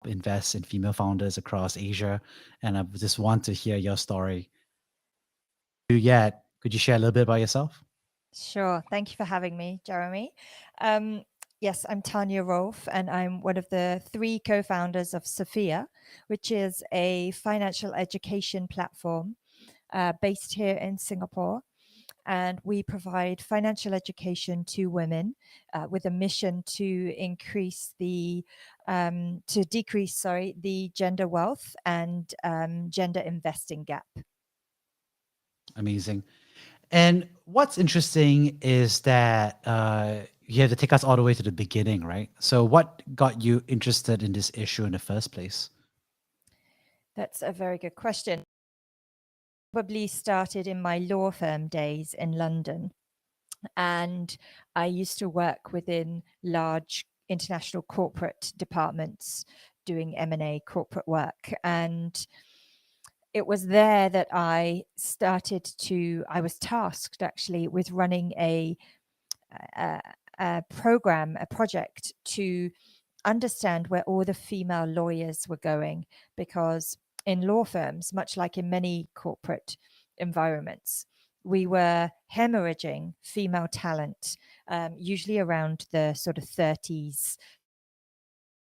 invest in female founders across Asia, and I just want to hear your story. Could you share a little bit about yourself? Sure. Thank you for having me, Jeremy. Um, yes, I'm Tanya Rolfe, and I'm one of the 3 co-founders of Sophia, which is a financial education platform based here in Singapore. And we provide financial education to women with a mission to decrease the gender wealth and gender investing gap. Amazing. And what's interesting is that you have to take us all the way to the beginning, right? So, what got you interested in this issue in the first place? That's a very good question. Probably started in my law firm days in London. And I used to work within large international corporate departments doing M&A corporate work. And it was there that I was tasked actually with running a project to understand where all the female lawyers were going, because in law firms, much like in many corporate environments, we were hemorrhaging female talent, usually around the sort of 30s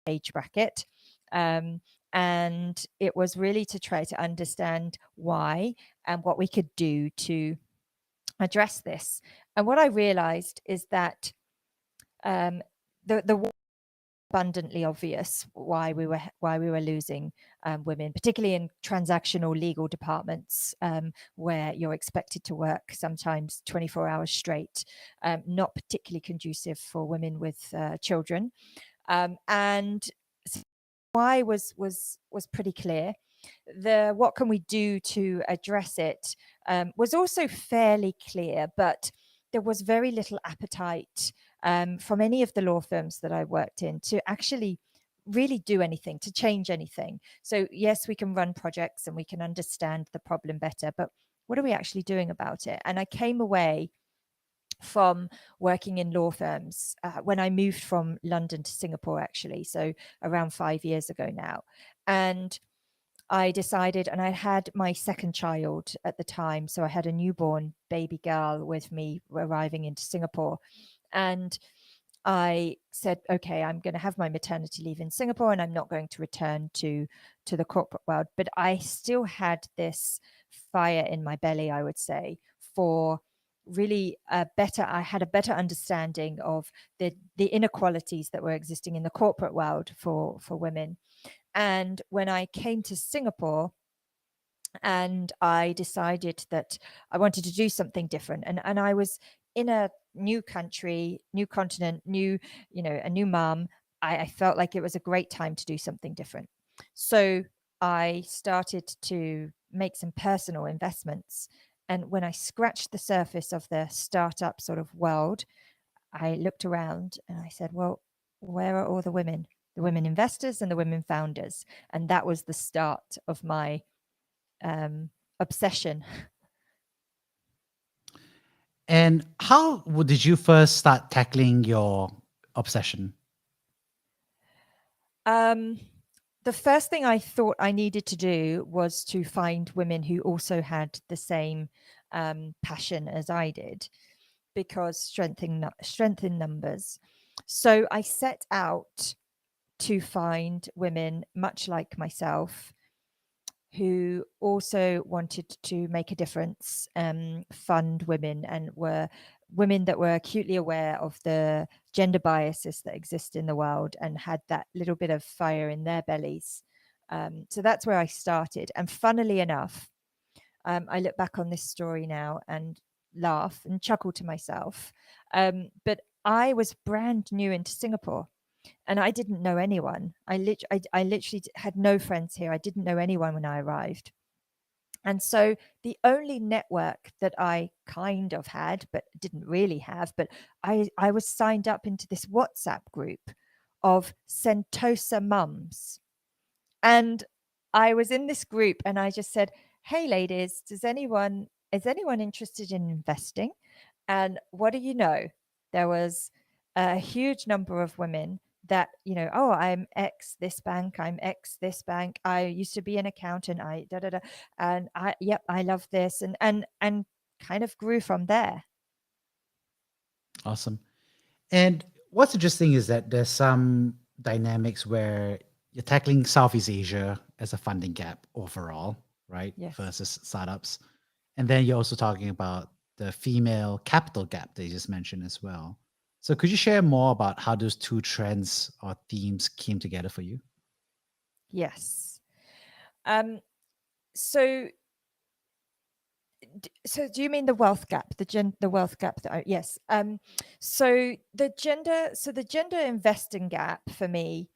age bracket. And it was really to try to understand why and what we could do to address this. And what I realized is that the abundantly obvious why we were losing women, particularly in transactional legal departments, where you're expected to work sometimes 24 hours straight, not particularly conducive for women with children. And why was pretty clear. What can we do to address it was also fairly clear, but there was very little appetite from any of the law firms that I worked in to actually really do anything, to change anything. So yes, we can run projects and we can understand the problem better, but what are we actually doing about it? And I came away from working in law firms when I moved from London to Singapore, actually, so around 5 years ago now. And I decided, and I had my second child at the time, so I had a newborn baby girl with me arriving into Singapore. And I said, okay, I'm going to have my maternity leave in Singapore and I'm not going to return to the corporate world. But I still had this fire in my belly, I would say, for really I had a better understanding of the inequalities that were existing in the corporate world for women. And when I came to Singapore, and I decided that I wanted to do something different. And I was in a new country, new continent, a new mom. I felt like it was a great time to do something different. So I started to make some personal investments. And when I scratched the surface of the startup sort of world, I looked around and I said, well, where are all the women investors and the women founders? And that was the start of my obsession. And how did you first start tackling your obsession? The first thing I thought I needed to do was to find women who also had the same passion as I did, because strength in numbers. So I set out to find women much like myself who also wanted to make a difference, fund women, and were women that were acutely aware of the gender biases that exist in the world and had that little bit of fire in their bellies. So that's where I started. And funnily enough, I look back on this story now and laugh and chuckle to myself. But I was brand new into Singapore and I didn't know anyone. I literally had no friends here. I didn't know anyone when I arrived. And so the only network that I kind of had, but didn't really have, but I was signed up into this WhatsApp group of Sentosa mums. And I was in this group and I just said, hey ladies, is anyone interested in investing? And what do you know? There was a huge number of women that, oh, I'm X this bank, I'm X this bank, I used to be an accountant, I da da da, and I love this, and kind of grew from there. Awesome. And what's interesting is that there's some dynamics where you're tackling Southeast Asia as a funding gap overall, right? Yes. Versus startups. And then you're also talking about the female capital gap that you just mentioned as well. So could you share more about how those two trends or themes came together for you? Yes. So do you mean the wealth gap, the wealth gap that yes. So the gender investing gap for me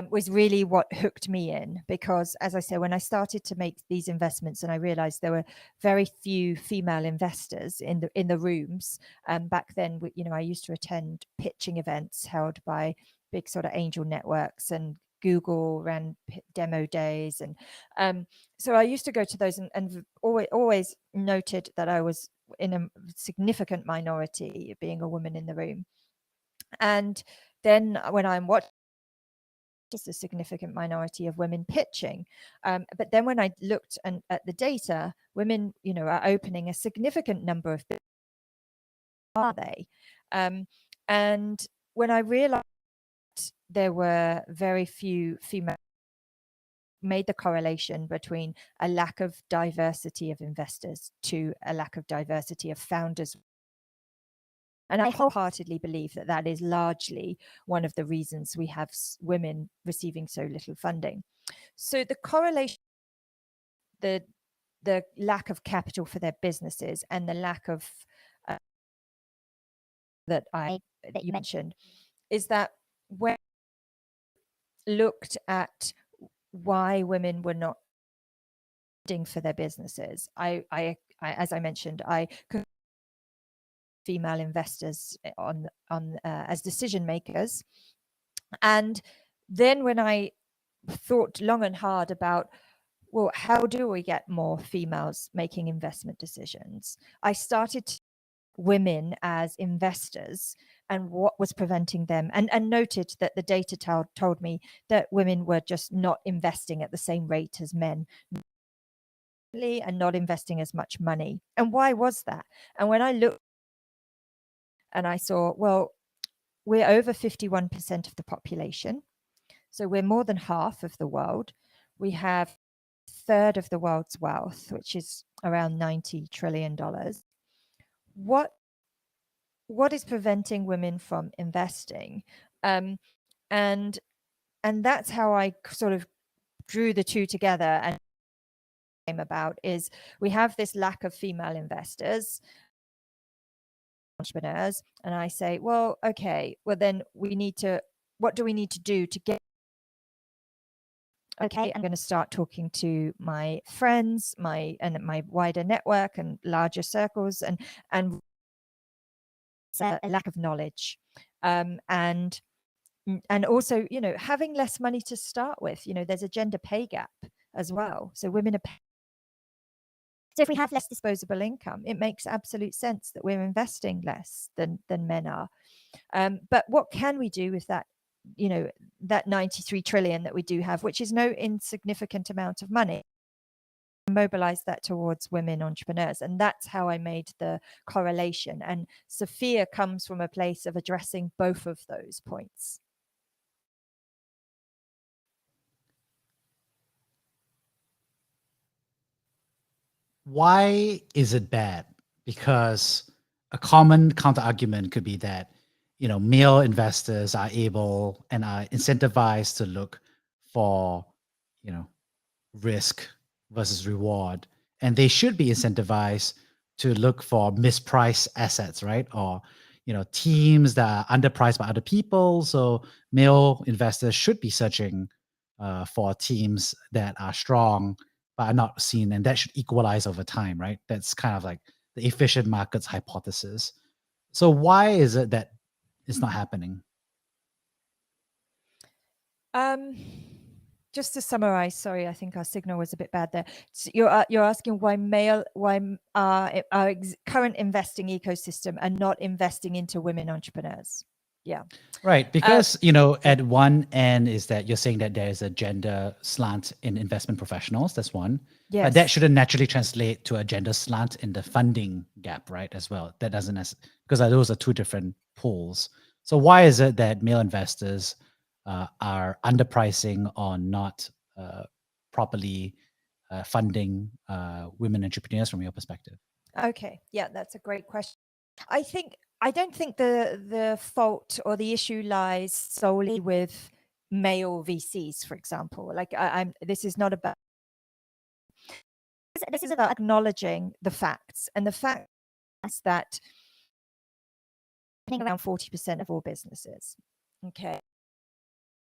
was really what hooked me in, because, as I said, when I started to make these investments and I realized there were very few female investors in the rooms. Back then, I used to attend pitching events held by big sort of angel networks, and Google ran demo days, and so I used to go to those, and always noted that I was in a significant minority, being a woman in the room. And then when I'm watching, just a significant minority of women pitching. But then when I looked at the data, women, are opening a significant number of businesses. Are they? And when I realized there were very few female, made the correlation between a lack of diversity of investors to a lack of diversity of founders. And I wholeheartedly believe that that is largely one of the reasons we have women receiving so little funding. So the correlation, the lack of capital for their businesses, and the lack of that you mentioned, is that when looked at why women were not funding for their businesses, I as I mentioned, I could female investors on as decision makers. And then when I thought long and hard about, well, how do we get more females making investment decisions, I started women as investors and what was preventing them, and noted that the data told me that women were just not investing at the same rate as men, and not investing as much money. And why was that? And when I looked and I saw, well, we're over 51% of the population, so we're more than half of the world. We have a third of the world's wealth, which is around $90 trillion. What is preventing women from investing? And that's how I sort of drew the two together and came about, is we have this lack of female investors, entrepreneurs, and I say, well, okay, well then what do we need to do to get? Okay, I'm going to start talking to my friends, my wider network and larger circles, and a lack of knowledge, and also, having less money to start with. There's a gender pay gap as well. So women are. So if we have less disposable income, it makes absolute sense that we're investing less than men are. But what can we do with that? That 93 trillion that we do have, which is no insignificant amount of money, mobilize that towards women entrepreneurs. And that's how I made the correlation. And Sophia comes from a place of addressing both of those points. Why is it bad? Because a common counter argument could be that, male investors are able and are incentivized to look for, risk versus reward. And they should be incentivized to look for mispriced assets, right? Or, teams that are underpriced by other people. So male investors should be searching for teams that are strong but are not seen, and that should equalize over time, right? That's kind of like the efficient markets hypothesis. So why is it that it's not happening? Just to summarize, sorry, I think our signal was a bit bad there. So you're asking why our current investing ecosystem are not investing into women entrepreneurs. Yeah. Right, because at one end is that you're saying that there's a gender slant in investment professionals. That's one, but that Yes. shouldn't naturally translate to a gender slant in the funding gap, right? As well, that doesn't because those are two different pools. So why is it that male investors are underpricing or not properly funding women entrepreneurs from your perspective? Okay. Yeah, that's a great question. I don't think the fault or the issue lies solely with male VCs, for example. Like I'm this is not about this is about acknowledging the facts, and the fact is that around 40% of all businesses. Okay.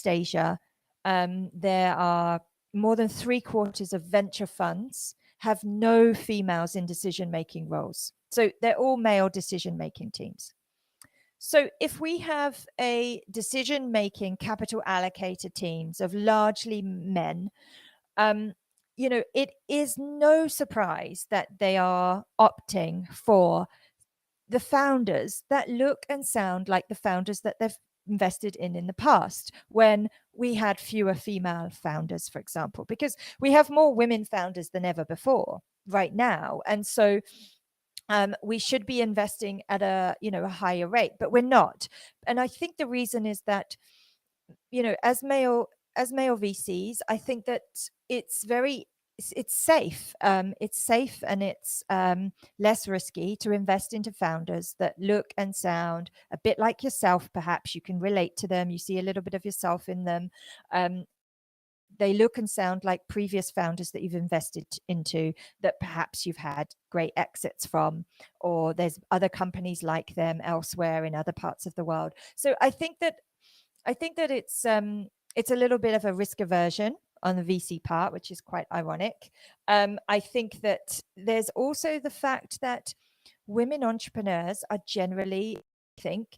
Asia, there are more than 3/4 of venture funds have no females in decision-making roles. So they're all male decision-making teams. So if we have a decision-making capital allocator teams of largely men, it is no surprise that they are opting for the founders that look and sound like the founders that they've invested in the past, when we had fewer female founders, for example, because we have more women founders than ever before right now. And so we should be investing at a higher rate, but we're not. And I think the reason is that as male VCs, I think that it's safe. It's safe, and it's less risky to invest into founders that look and sound a bit like yourself. Perhaps you can relate to them. You see a little bit of yourself in them. They look and sound like previous founders that you've invested into, that perhaps you've had great exits from, or there's other companies like them elsewhere in other parts of the world. So I think that it's a little bit of a risk aversion on the VC part, which is quite ironic. I think that there's also the fact that women entrepreneurs are generally, I think,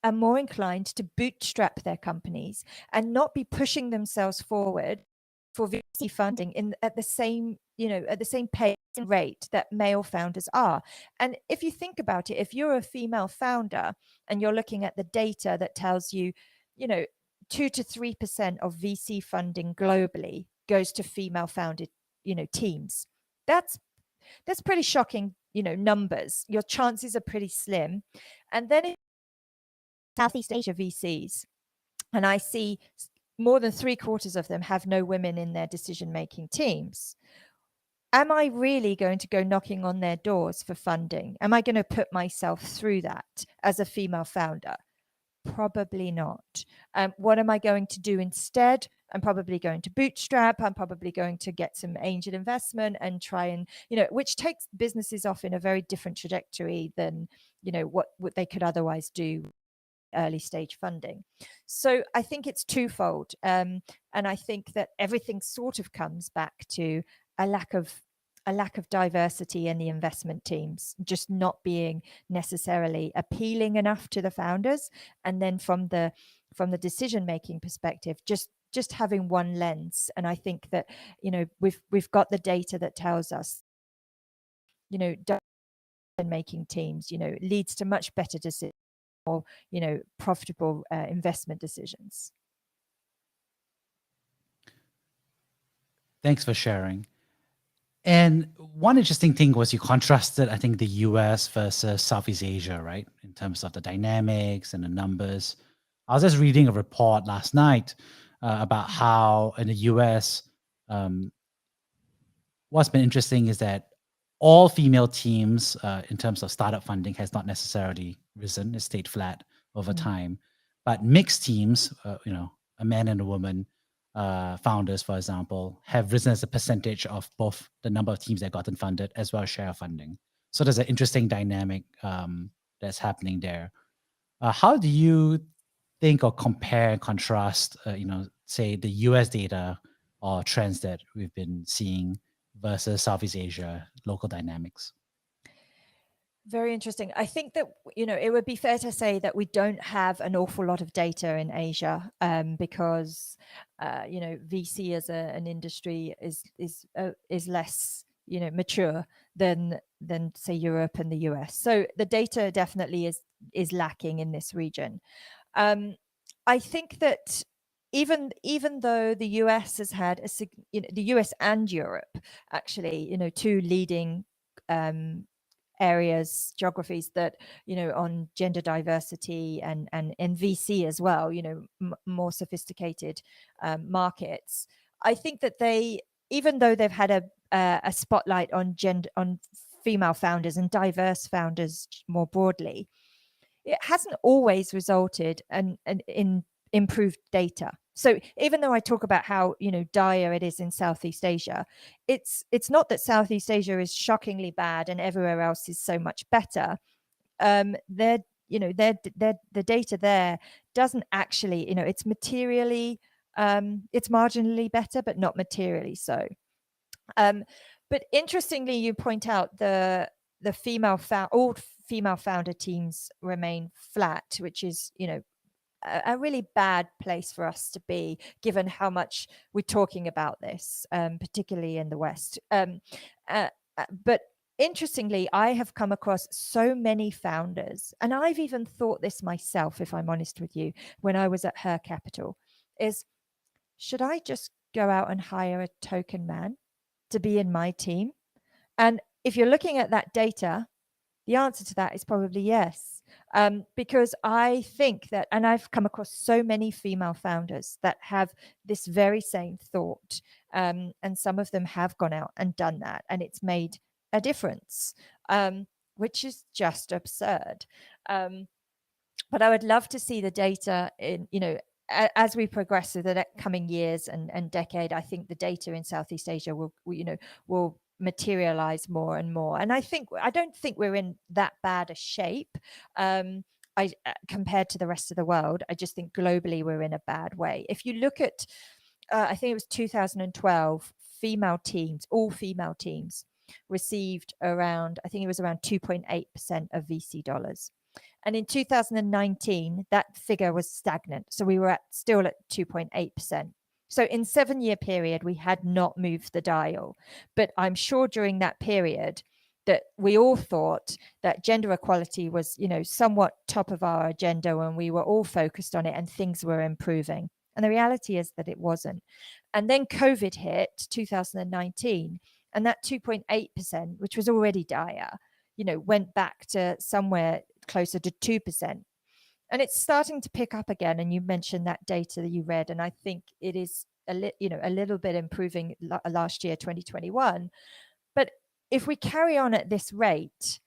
are more inclined to bootstrap their companies and not be pushing themselves forward for VC funding at the same pace and rate that male founders are. And if you think about it, if you're a female founder and you're looking at the data that tells you, 2 to 3% of VC funding globally goes to female founded, teams. That's pretty shocking, numbers. Your chances are pretty slim. And then in Southeast Asia VCs, and I see more than 3/4 of them have no women in their decision-making teams. Am I really going to go knocking on their doors for funding? Am I going to put myself through that as a female founder? Probably not. What am I going to do instead? I'm probably going to bootstrap. I'm probably going to get some angel investment and try and, which takes businesses off in a very different trajectory than, what they could otherwise do early stage funding. So I think it's twofold. And I think that everything sort of comes back to a lack of diversity in the investment teams, just not being necessarily appealing enough to the founders. And then from the decision making perspective, just having one lens. And I think that we've got the data that tells us making teams leads to much better decisions, or profitable investment decisions. Thanks for sharing. And one interesting thing was you contrasted, I think, the US versus Southeast Asia, right? In terms of the dynamics and the numbers. I was just reading a report last night about how in the US, what's been interesting is that all female teams in terms of startup funding has not necessarily risen. It stayed flat over time. But mixed teams, a man and a woman, founders, for example, have risen as a percentage of both the number of teams that gotten funded as well as share of funding. So there's an interesting dynamic that's happening there. How do you think or compare and contrast, say the US data or trends that we've been seeing versus Southeast Asia local dynamics? Very interesting. I think that it would be fair to say that we don't have an awful lot of data in Asia, because VC as an industry is less mature than say Europe and the US. So the data definitely is is lacking in this region. I think that even though the US has had the US and Europe, actually, two leading areas, geographies that, on gender diversity and VC as well, more sophisticated markets. I think that even though they've had a spotlight on female founders and diverse founders more broadly, it hasn't always resulted in improved data. So even though I talk about how dire it is in Southeast Asia, it's not that Southeast Asia is shockingly bad and everywhere else is so much better. The data there doesn't actually, it's materially, it's marginally better, but not materially so. But interestingly, you point out the all female founder teams remain flat, which is a really bad place for us to be, given how much we're talking about this, particularly in the West. But interestingly, I have come across so many founders, and I've even thought this myself, if I'm honest with you, when I was at Her Capital, is should I just go out and hire a token man to be in my team? And if you're looking at that data, the answer to that is probably yes. Because I think that, and I've come across so many female founders that have this very same thought, and some of them have gone out and done that, and it's made a difference, which is just absurd. But I would love to see the data in, as we progress through the coming years and decade. I think the data in Southeast Asia will materialize more and more. And I don't think we're in that bad a shape compared to the rest of the world. I just think globally we're in a bad way. If you look at, I think it was 2012, all female teams received around, I think it was around 2.8% of VC dollars. And in 2019, that figure was stagnant. So we were still at 2.8%. So in 7-year period, we had not moved the dial. But I'm sure during that period that we all thought that gender equality was, somewhat top of our agenda, and we were all focused on it and things were improving. And the reality is that it wasn't. And then COVID hit 2019, and that 2.8%, which was already dire, went back to somewhere closer to 2%. And it's starting to pick up again. And you mentioned that data that you read, and I think it is a little bit improving last year, 2021. But if we carry on at this rate,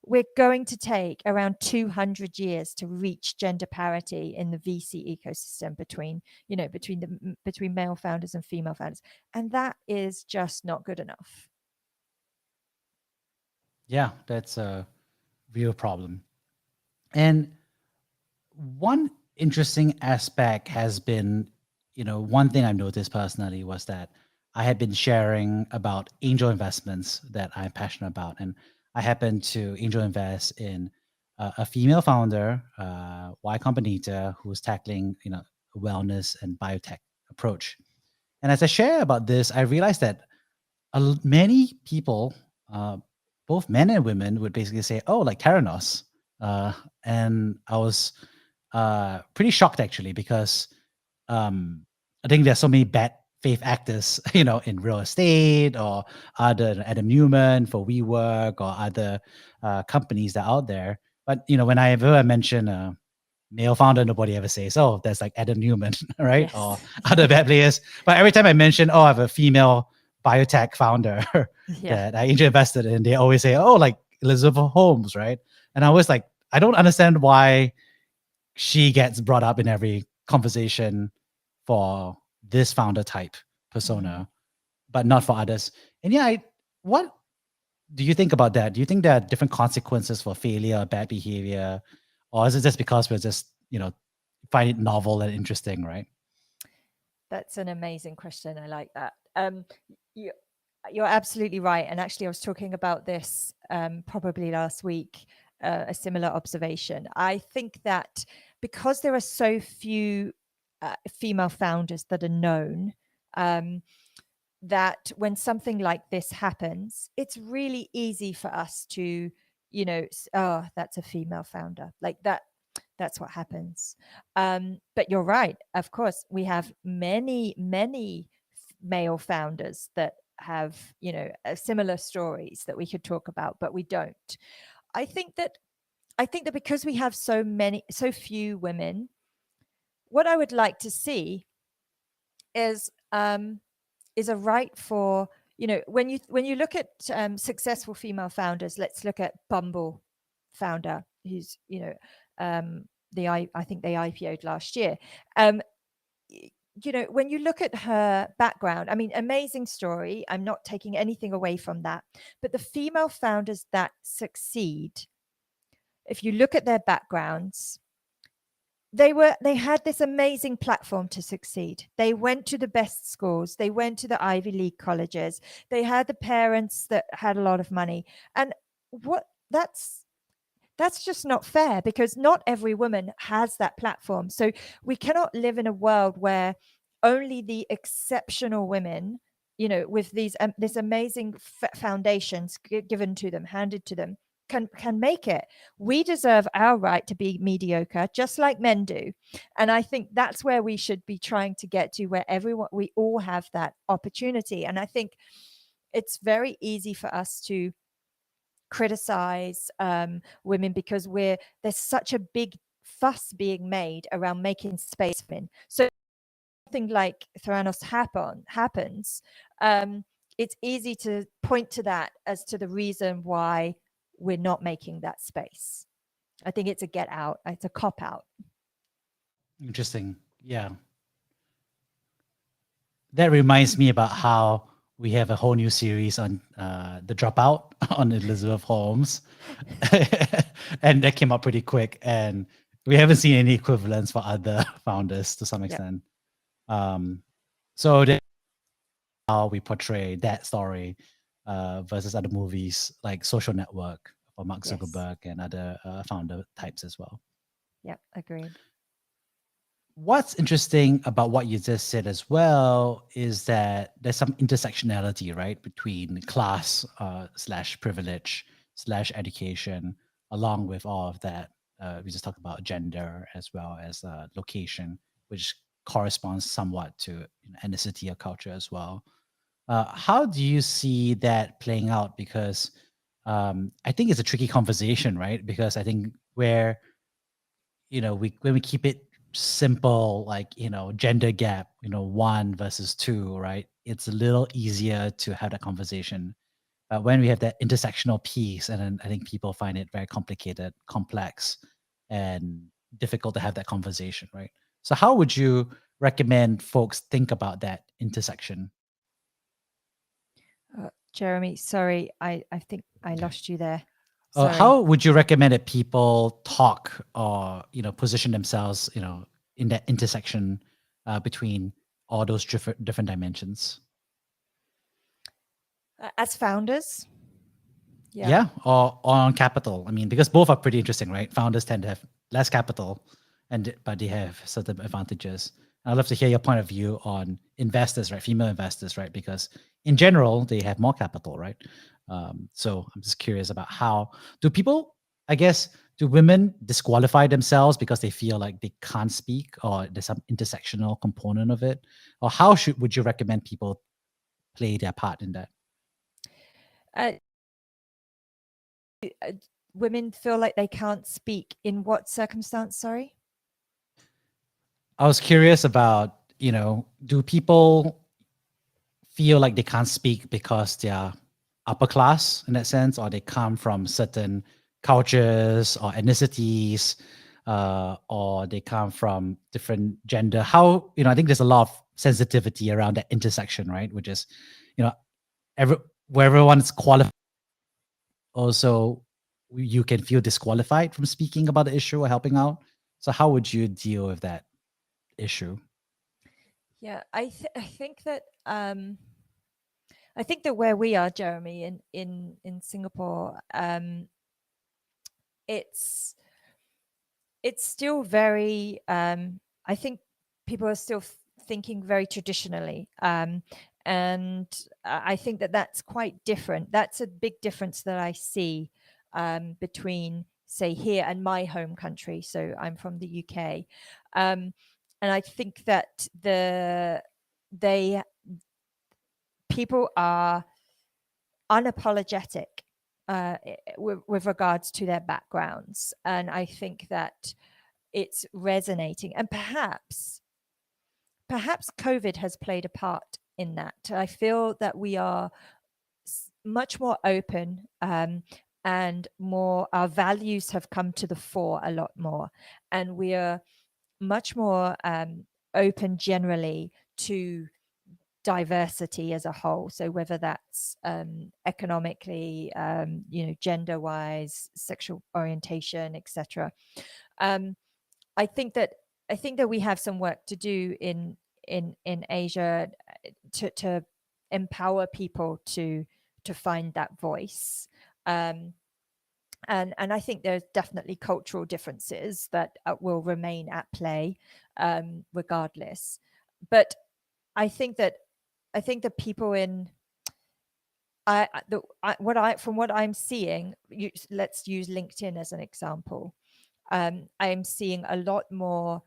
we're going to take around 200 years to reach gender parity in the VC ecosystem between male founders and female founders, and that is just not good enough. Yeah, that's a real problem. And one interesting aspect has been, one thing I've noticed personally was that I had been sharing about angel investments that I'm passionate about. And I happened to angel invest in a female founder, Y Combinator, who's tackling, a wellness and biotech approach. And as I share about this, I realized that many people, both men and women, would basically say, "Oh, like Theranos," and I was pretty shocked actually, because I think there's so many bad faith actors, in real estate, or other Adam Newman for WeWork, or other companies that are out there. But whenever I mention a male founder, nobody ever says, "Oh, that's like Adam Newman," right? Yes. Or other bad players. But every time I mention, "Oh, I have a female biotech founder that I angel invested in," they always say, "Oh, like Elizabeth Holmes," right? And I was like, I don't understand why she gets brought up in every conversation for this founder type persona, but not for others. And yeah, what do you think about that? Do you think there are different consequences for failure or bad behavior? Or is it just because we're just, find it novel and interesting, right? That's an amazing question. I like that. You're absolutely right. And actually, I was talking about this probably last week, a similar observation. I think that because there are so few female founders that are known, that when something like this happens, it's really easy for us to oh, that's a female founder, like that. That's what happens. But you're right. Of course, we have many male founders that have, similar stories that we could talk about, but we don't. I think that because we have so few women, what I would like to see is a right for, when you look at successful female founders. Let's look at Bumble founder, who's, I think they IPO'd last year. When you look at her background, I mean, amazing story. I'm not taking anything away from that. But the female founders that succeed, if you look at their backgrounds, they had this amazing platform to succeed. They went to the best schools. They went to the Ivy League colleges. They had the parents that had a lot of money. And that's just not fair, because not every woman has that platform. So we cannot live in a world where only the exceptional women, with this amazing foundations given to them, handed to them, can make it. We deserve our right to be mediocre, just like men do. And I think that's where we should be trying to get to, where we all have that opportunity. And I think it's very easy for us to criticize women, because there's such a big fuss being made around making space for men. So something like Theranos happens, it's easy to point to that as to the reason why we're not making that space. I think it's a get out. It's a cop out. Interesting. Yeah. That reminds me about how we have a whole new series on The Dropout on Elizabeth Holmes. And that came out pretty quick. And we haven't seen any equivalents for other founders to some extent. So how we portray that story versus other movies like Social Network for Mark Zuckerberg and other founder types as well. Yeah, agreed. What's interesting about what you just said as well is that there's some intersectionality, right, between class / privilege / education, along with all of that. We just talked about gender as well as location, which corresponds somewhat to ethnicity or culture as well. How do you see that playing out? Because I think it's a tricky conversation, right? Because I think when we keep it simple, like, gender gap, 1 versus 2, right? It's a little easier to have that conversation. But when we have that intersectional piece, and then I think people find it very complicated, complex, and difficult to have that conversation, right? So how would you recommend folks think about that intersection? Jeremy, sorry, I think I lost you there. Sorry. How would you recommend that people talk or position themselves in that intersection between all those different dimensions? As founders? Yeah, or on capital. I mean, because both are pretty interesting, right? Founders tend to have less capital, but they have certain advantages. I'd love to hear your point of view on investors, right? Female investors, right? Because in general, they have more capital, right? So I'm just curious about how do women disqualify themselves because they feel like they can't speak, or there's some intersectional component of it? Or how would you recommend people play their part in that? Women feel like they can't speak in what circumstance? Sorry? I was curious about, do people feel like they can't speak because they're upper class in that sense, or they come from certain cultures or ethnicities, or they come from different gender? How, I think there's a lot of sensitivity around that intersection, right? Which is, where everyone's qualified, also you can feel disqualified from speaking about the issue or helping out. So how would you deal with that issue? Yeah, I think that where we are, Jeremy, in Singapore, it's still very. I think people are still thinking very traditionally, and I think that that's quite different. That's a big difference that I see between, say, here and my home country. So I'm from the UK. And I think that people are unapologetic with regards to their backgrounds. And I think that it's resonating. And perhaps COVID has played a part in that. I feel that we are much more open, and more, our values have come to the fore a lot more. And we are much more open generally to diversity as a whole. So whether that's economically, gender wise, sexual orientation, etc. I think that we have some work to do in Asia to empower people to find that voice. And I think there's definitely cultural differences that will remain at play, regardless. But I think that people in from what I'm seeing, let's use LinkedIn as an example. I'm seeing a lot more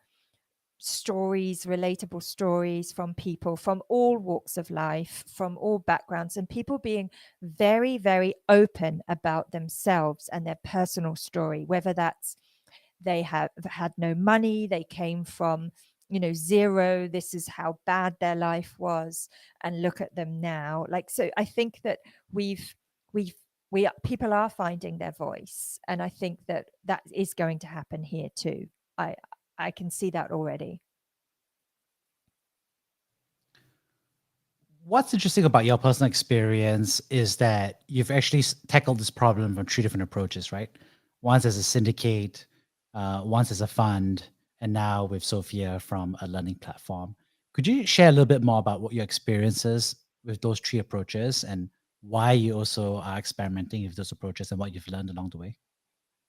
stories, relatable stories from people from all walks of life, from all backgrounds, and people being very, very open about themselves and their personal story, whether that's they have had no money, they came from zero, this is how bad their life was, and look at them now. Like, so I think that people are finding their voice, and I think that is going to happen here too. I can see that already. What's interesting about your personal experience is that you've actually tackled this problem from three different approaches, right? Once as a syndicate, once as a fund, and now with Sophia from a learning platform. Could you share a little bit more about what your experiences with those three approaches and why you also are experimenting with those approaches and what you've learned along the way?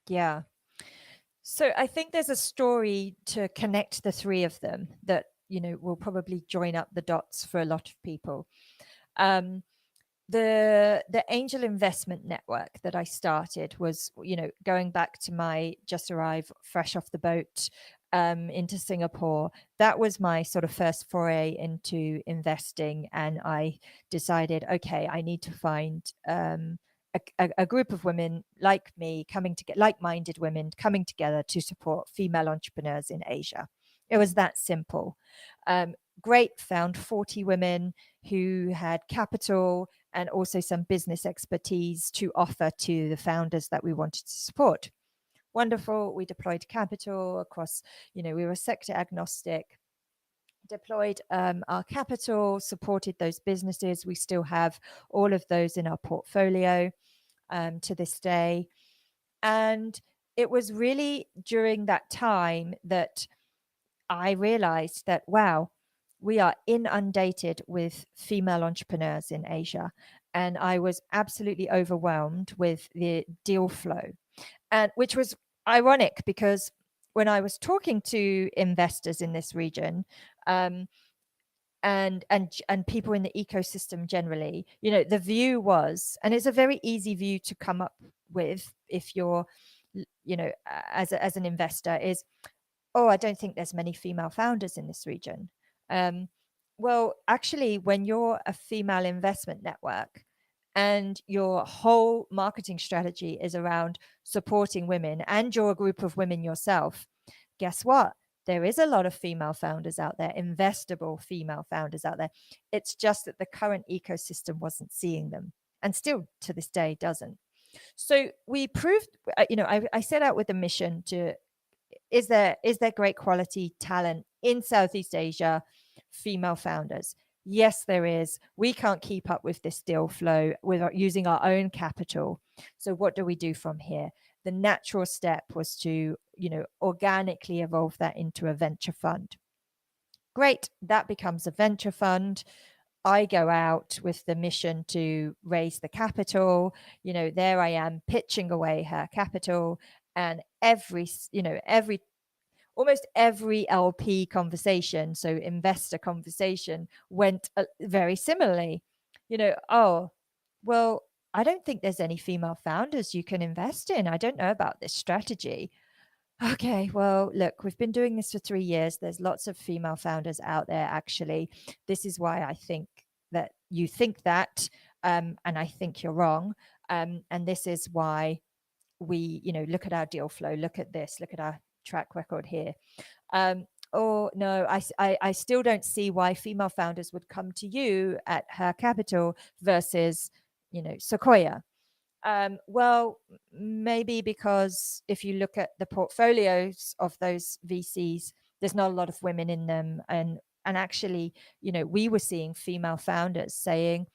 Yeah. So I think there's a story to connect the three of them that, will probably join up the dots for a lot of people. The angel investment network that I started was, going back to my just arrived fresh off the boat into Singapore. That was my sort of first foray into investing, and I decided, okay, I need to find a group of women like me coming together, like-minded women coming together to support female entrepreneurs in Asia. It was that simple. Great, found 40 women who had capital and also some business expertise to offer to the founders that we wanted to support. Wonderful. We deployed capital across, we were sector agnostic, deployed our capital, supported those businesses. We still have all of those in our portfolio to this day. And it was really during that time that I realized that, wow, we are inundated with female entrepreneurs in Asia. And I was absolutely overwhelmed with the deal flow, and which was ironic because when I was talking to investors in this region, and people in the ecosystem generally, the view was, and it's a very easy view to come up with if you're, as an investor, is, oh, I don't think there's many female founders in this region. Well, actually, when you're a female investment network and your whole marketing strategy is around supporting women and you're a group of women yourself, guess what? There is a lot of female founders out there, investable female founders out there. It's just that the current ecosystem wasn't seeing them, and still to this day doesn't. So we proved, I set out with a mission to, is there great quality talent in Southeast Asia, female founders? Yes, there is. We can't keep up with this deal flow without using our own capital. So what do we do from here? The natural step was to, organically evolve that into a venture fund. Great, that becomes a venture fund. I go out with the mission to raise the capital. There I am pitching away her capital, and almost every LP conversation, so investor conversation, went very similarly. Oh, well, I don't think there's any female founders you can invest in. I don't know about this strategy. Okay, well, look, we've been doing this for 3 years. There's lots of female founders out there, actually. This is why I think that you think that, and I think you're wrong. And this is why we, look at our deal flow, look at this, look at our track record here. Or no, I still don't see why female founders would come to you at Her Capital versus, Sequoia. Well, maybe because if you look at the portfolios of those VCs, there's not a lot of women in them, and actually, we were seeing female founders saying,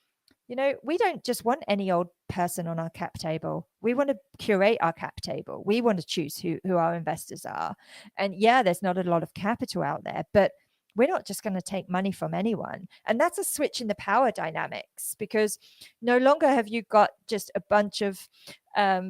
we don't just want any old person on our cap table. We want to curate our cap table. We want to choose who our investors are. And yeah, there's not a lot of capital out there, but we're not just going to take money from anyone. And that's a switch in the power dynamics, because no longer have you got just a bunch of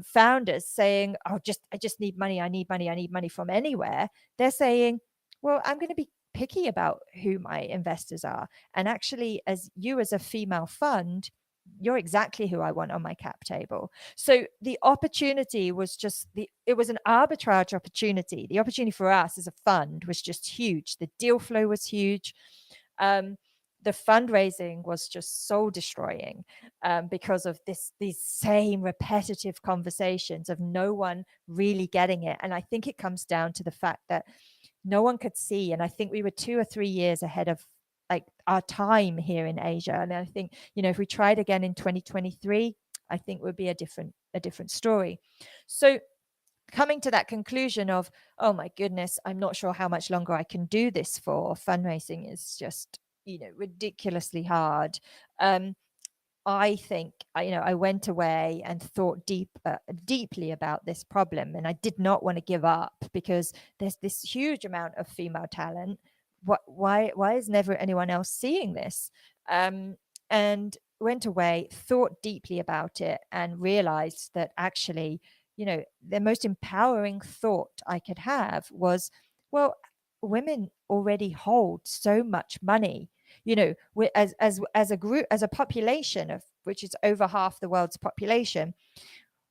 founders saying, oh, I just need money. I need money from anywhere. They're saying, well, I'm going to be picky about who my investors are. And actually, as a female fund, you're exactly who I want on my cap table. So the opportunity was it was an arbitrage opportunity. The opportunity for us as a fund was just huge. The deal flow was huge. The fundraising was just soul destroying because of these same repetitive conversations of no one really getting it. And I think it comes down to the fact that no one could see. And I think we were 2 or 3 years ahead of like our time here in Asia. And I think, if we tried again in 2023, I think would be a different story. So coming to that conclusion of, oh my goodness, I'm not sure how much longer I can do this for. Fundraising is just, ridiculously hard. I think, I went away and thought deeply about this problem, and I did not want to give up because there's this huge amount of female talent. Why is never anyone else seeing this? And went away, thought deeply about it, and realized that actually, the most empowering thought I could have was, well, women already hold so much money. As a group, as a population of which is over half the world's population,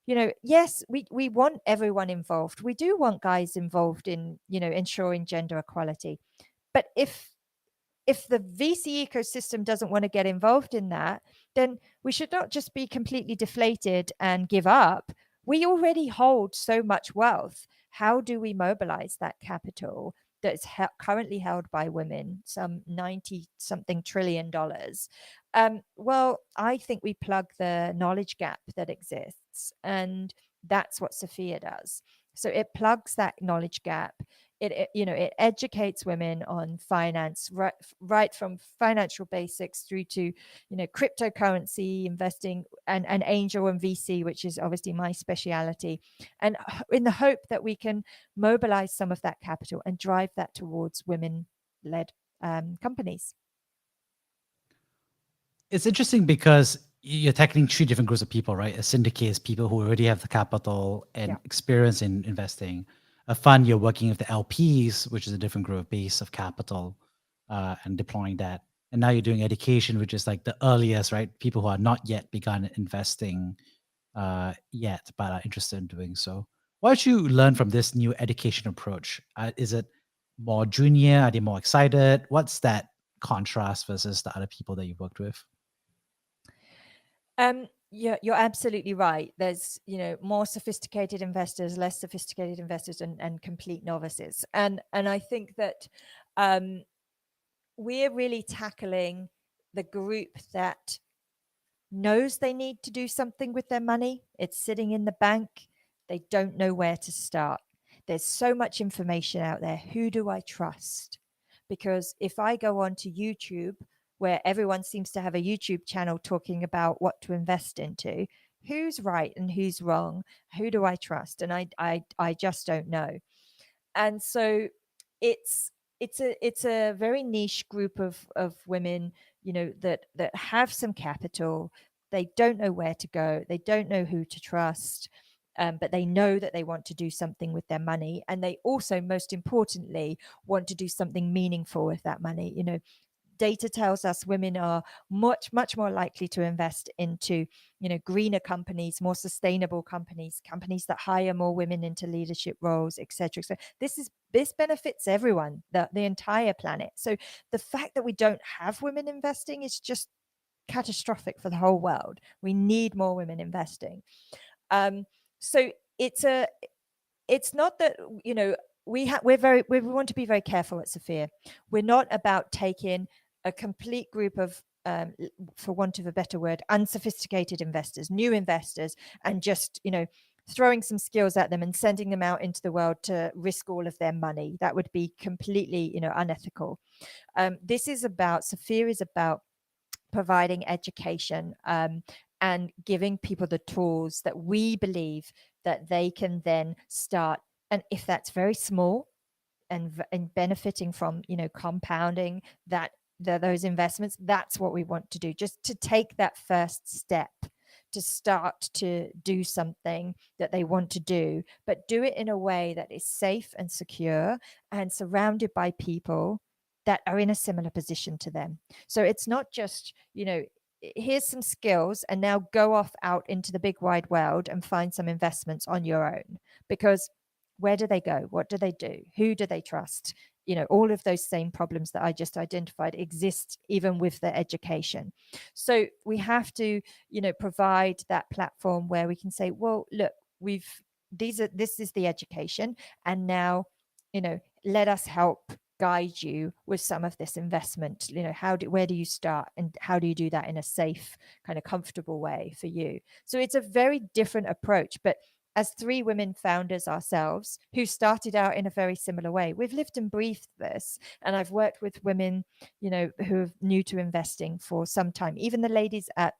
yes, we want everyone involved. We do want guys involved in, ensuring gender equality. But if the VC ecosystem doesn't want to get involved in that, then we should not just be completely deflated and give up. We already hold so much wealth. How do we mobilize that capital that is currently held by women, some 90 something trillion dollars? Well, I think we plug the knowledge gap that exists, and that's what Sophia does. So it plugs that knowledge gap. It educates women on finance, right from financial basics through to cryptocurrency investing and angel and VC, which is obviously my speciality, and in the hope that we can mobilize some of that capital and drive that towards women-led companies. It's interesting because you're tackling 3 different groups of people, right? A syndicate is people who already have the capital and Yeah. experience in investing. A fund, you're working with the LPs, which is a different group base of capital, and deploying that. And now you're doing education, which is like the earliest, right? People who are not yet begun investing yet, but are interested in doing so. What did you learn from this new education approach? Is it more junior? Are they more excited? What's that contrast versus the other people that you've worked with? Yeah, you're absolutely right. There's, more sophisticated investors, less sophisticated investors, and complete novices. And I think that we're really tackling the group that knows they need to do something with their money. It's sitting in the bank. They don't know where to start. There's so much information out there. Who do I trust? Because if I go on to YouTube, where everyone seems to have a YouTube channel talking about what to invest into, who's right and who's wrong? Who do I trust? And I just don't know. And so it's a very niche group of women, that have some capital. They don't know where to go. They don't know who to trust. But they know that they want to do something with their money, and they also, most importantly, want to do something meaningful with that money. data tells us women are much more likely to invest into, greener companies, more sustainable companies, companies that hire more women into leadership roles, etc. So this benefits everyone, the entire planet. So the fact that we don't have women investing is just catastrophic for the whole world. We need more women investing. So it's not that, we want to be very careful at Sophia. We're not about taking a complete group of, for want of a better word, unsophisticated investors, new investors, and just, throwing some skills at them and sending them out into the world to risk all of their money. That would be completely, unethical. Sophia is about providing education, and giving people the tools that we believe that they can then start. And if that's very small and benefiting from, compounding those investments, that's what we want to do, just to take that first step to start to do something that they want to do, but do it in a way that is safe and secure and surrounded by people that are in a similar position to them. So it's not just, here's some skills and now go off out into the big wide world and find some investments on your own. Because where do they go? What do they do? Who do they trust? All of those same problems that I just identified exist even with their education. So we have to, provide that platform where we can say, well, look, this is the education, and now, let us help guide you with some of this investment. Where do you start, and how do you do that in a safe, kind of comfortable way for you? So it's a very different approach, but as 3 women founders ourselves who started out in a very similar way, we've lived and breathed this. And I've worked with women, who are new to investing for some time. Even the ladies at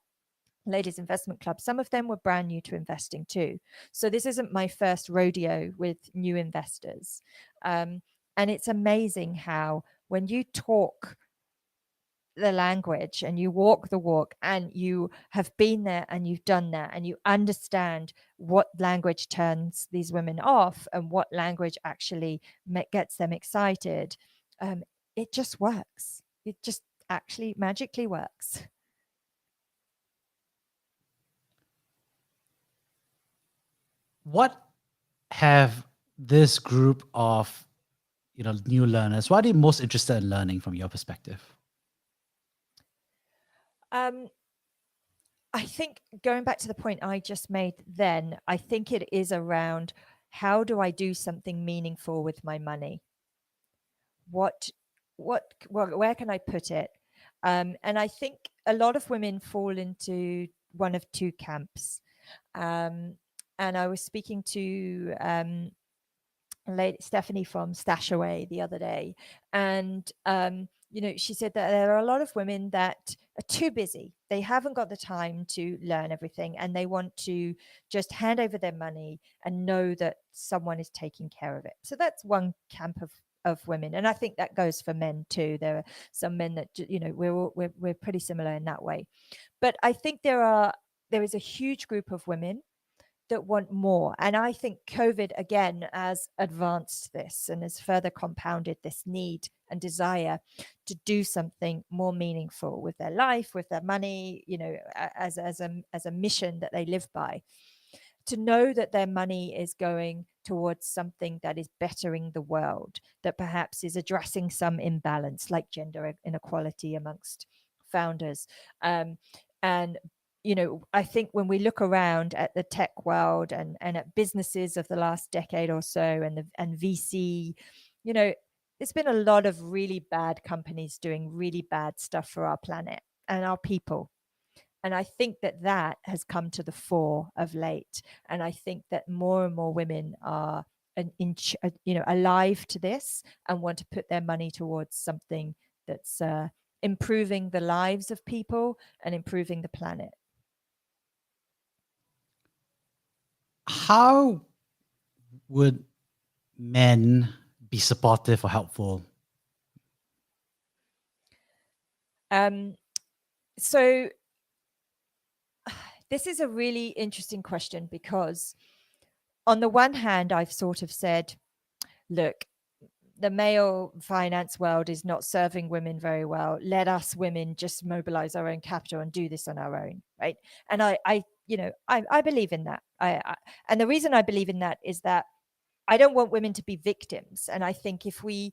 Ladies Investment Club, some of them were brand new to investing too. So this isn't my first rodeo with new investors. And it's amazing how when you talk the language and you walk the walk and you have been there and you've done that and you understand what language turns these women off and what language actually gets them excited, it just works. It just actually magically works. What have this group of new learners, what are they most interested in learning from your perspective? I think, going back to the point I just made then, I think it is around, how do I do something meaningful with my money? Where can I put it? And I think a lot of women fall into one of 2 camps. And I was speaking to Lady Stephanie from Stashaway the other day, and she said that there are a lot of women that are too busy. They haven't got the time to learn everything, and they want to just hand over their money and know that someone is taking care of it. So that's one camp of women, and I think that goes for men too. There are some men that we're pretty similar in that way, but I think there is a huge group of women that want more. And I think COVID again has advanced this and has further compounded this need and desire to do something more meaningful with their life, with their money, as a mission that they live by. To know that their money is going towards something that is bettering the world, that perhaps is addressing some imbalance like gender inequality amongst founders. And I think when we look around at the tech world and at businesses of the last decade or so, and VC, there's been a lot of really bad companies doing really bad stuff for our planet and our people. And I think that has come to the fore of late. And I think that more and more women are alive to this and want to put their money towards something that's improving the lives of people and improving the planet. How would men be supportive or helpful? So this is a really interesting question, because on the one hand, I've sort of said, look, the male finance world is not serving women very well. Let us women just mobilize our own capital and do this on our own, right? And I believe in that. And the reason I believe in that is that I don't want women to be victims. And I think if we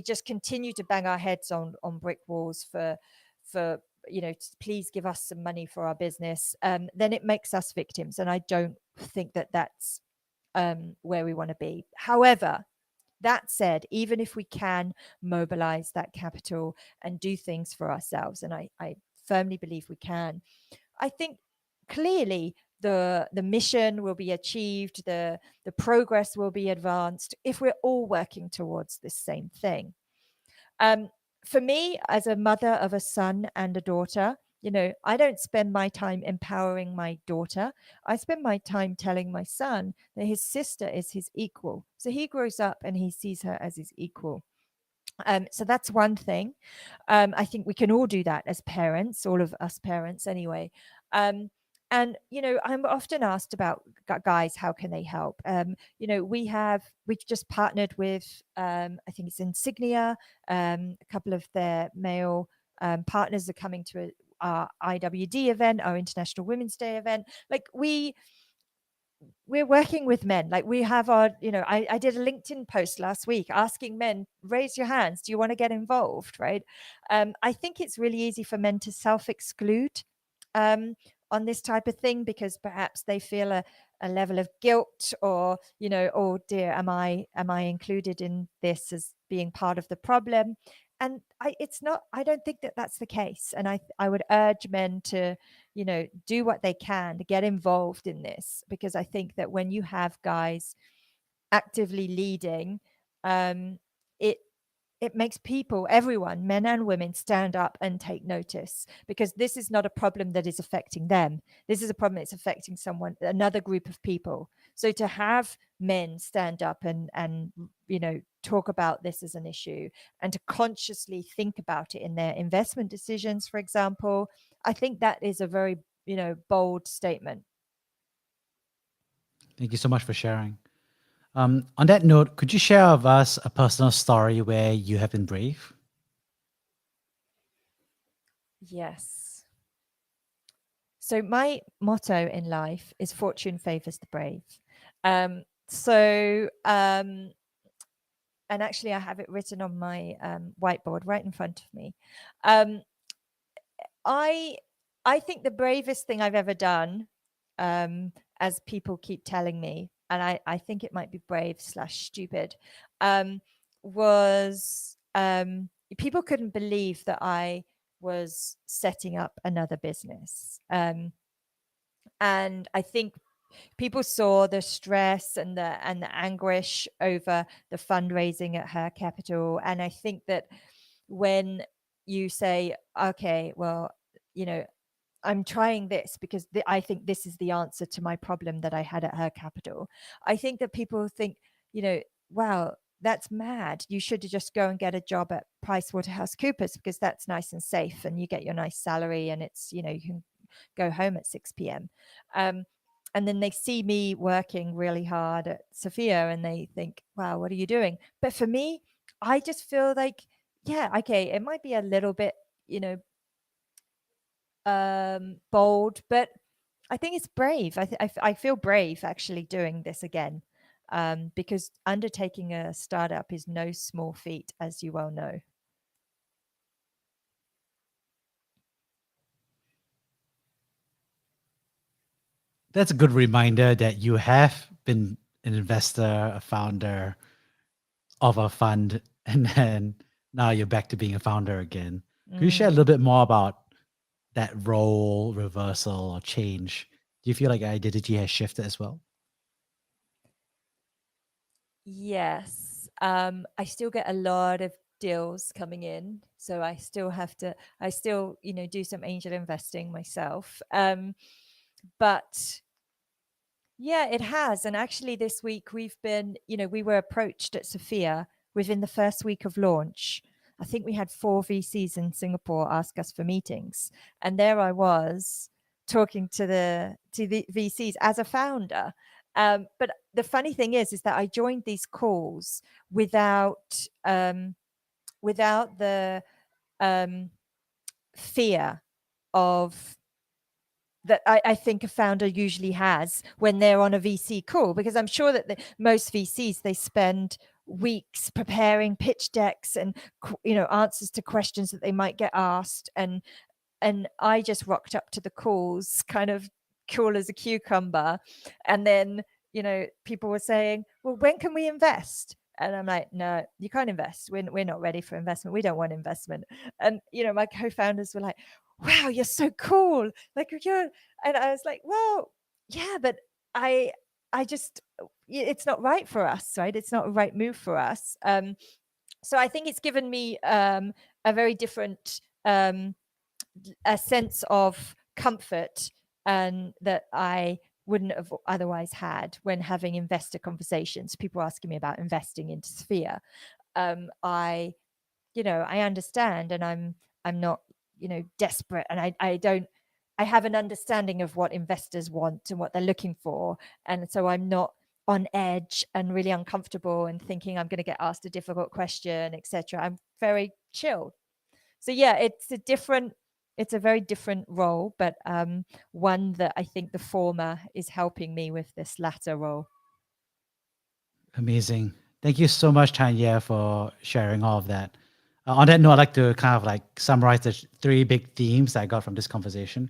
just continue to bang our heads on brick walls for please give us some money for our business, then it makes us victims. And I don't think that that's where we want to be. However, that said, even if we can mobilize that capital and do things for ourselves, and I firmly believe we can, I think clearly the mission will be achieved, the progress will be advanced if we're all working towards this same thing. For me, as a mother of a son and a daughter, I don't spend my time empowering my daughter. I spend my time telling my son that his sister is his equal. So he grows up and he sees her as his equal. So that's one thing. I think we can all do that as parents, all of us parents anyway. And I'm often asked about guys, how can they help? We've just partnered with I think it's Insignia. A couple of their male partners are coming to our IWD event, our International Women's Day event. Like we're working with men. Like we have our, I did a LinkedIn post last week asking men, raise your hands, do you want to get involved, right? I think it's really easy for men to self-exclude on this type of thing because perhaps they feel a level of guilt, or oh dear, am I included in this as being part of the problem? And I don't think that that's the case. And I would urge men to do what they can to get involved in this, because I think that when you have guys actively leading, it makes people, everyone, men and women, stand up and take notice, because this is not a problem that is affecting them. This is a problem that's affecting another group of people. So to have men stand up and talk about this as an issue, and to consciously think about it in their investment decisions, for example, I think that is a very bold statement. Thank you so much for sharing. On that note, could you share with us a personal story where you have been brave? Yes. So my motto in life is fortune favors the brave. And actually I have it written on my whiteboard right in front of me. I think the bravest thing I've ever done, as people keep telling me, and I think it might be brave / stupid, was people couldn't believe that I was setting up another business. And I think people saw the stress and the anguish over the fundraising at Her Capital. And I think that when you say, okay, well, I'm trying this because I think this is the answer to my problem that I had at Her Capital, I think that people think, wow, that's mad. You should just go and get a job at PricewaterhouseCoopers, because that's nice and safe and you get your nice salary, and it's, you can go home at 6 p.m. And then they see me working really hard at Sophia and they think, wow, what are you doing? But for me, I just feel like, yeah, okay, it might be a little bit, bold, but I think it's brave. I feel brave actually doing this again, because undertaking a startup is no small feat, as you well know. That's a good reminder that you have been an investor, a founder of a fund, and then now you're back to being a founder again. Could you share a little bit more about that role reversal or change? Do you feel like identity has shifted as well? Yes. I still get a lot of deals coming in, so I still do some angel investing myself. But yeah, it has. And actually this week we were approached at Sophia within the first week of launch. I think we had 4 VCs in Singapore ask us for meetings. And there I was talking to the VCs as a founder. But the funny thing is that I joined these calls without the fear of that I think a founder usually has when they're on a VC call, because I'm sure that most VCs, they spend weeks preparing pitch decks and answers to questions that they might get asked, and I just rocked up to the calls kind of cool as a cucumber, and then people were saying, well, when can we invest? And I'm like, no, you can't invest. We're not ready for investment. We don't want investment. And my co-founders were like, wow, you're so cool. Like you're, and I was like, well, yeah, but I just, it's not right for us, right? It's not a right move for us. So I think it's given me a very different a sense of comfort, and that I wouldn't have otherwise had when having investor conversations. People asking me about investing into Sophia. I understand, and I'm not desperate, and I have an understanding of what investors want and what they're looking for, and so I'm not on edge and really uncomfortable and thinking I'm going to get asked a difficult question, etc. I'm very chill. So yeah, it's a very different role, but one that I think the former is helping me with this latter role. Amazing. Thank you so much, Tanya, for sharing all of that. On that note, I'd like to kind of like summarize the three big themes that I got from this conversation.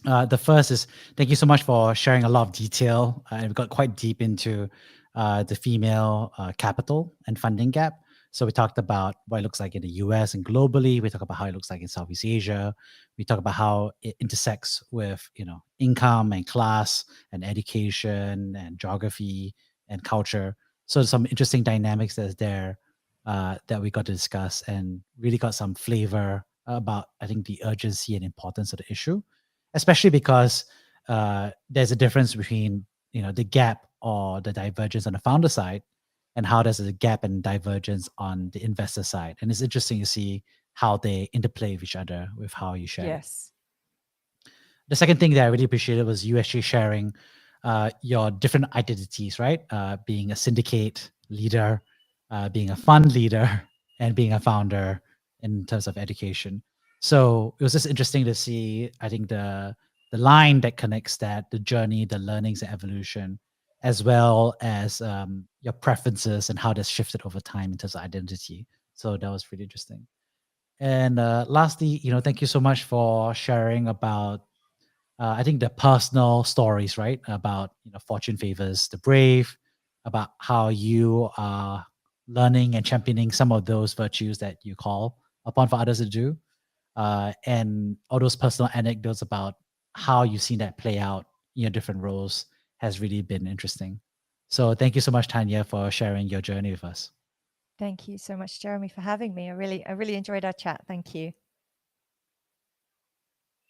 The first is thank you so much for sharing a lot of detail. We got quite deep into the female capital and funding gap. So we talked about what it looks like in the US and globally. We talked about how it looks like in Southeast Asia. We talked about how it intersects with income and class and education and geography and culture. So there's some interesting dynamics that's there that we got to discuss, and really got some flavor about, I think, the urgency and importance of the issue, especially because there's a difference between the gap or the divergence on the founder side, and how there's a gap and divergence on the investor side. And it's interesting to see how they interplay with each other with how you shared it. Yes. The second thing that I really appreciated was you actually sharing your different identities, right? Being a syndicate leader, being a fund leader, and being a founder in terms of education. So it was just interesting to see, I think, the line that connects that, the journey, the learnings and evolution, as well as your preferences and how that's shifted over time in terms of identity. So that was really interesting. And lastly, thank you so much for sharing about I think the personal stories, right? About fortune favors the brave, about how you are learning and championing some of those virtues that you call upon for others to do, and all those personal anecdotes about how you've seen that play out in your different roles has really been interesting. So thank you so much, Tanya, for sharing your journey with us. Thank you so much, Jeremy, for having me. I really enjoyed our chat. Thank you.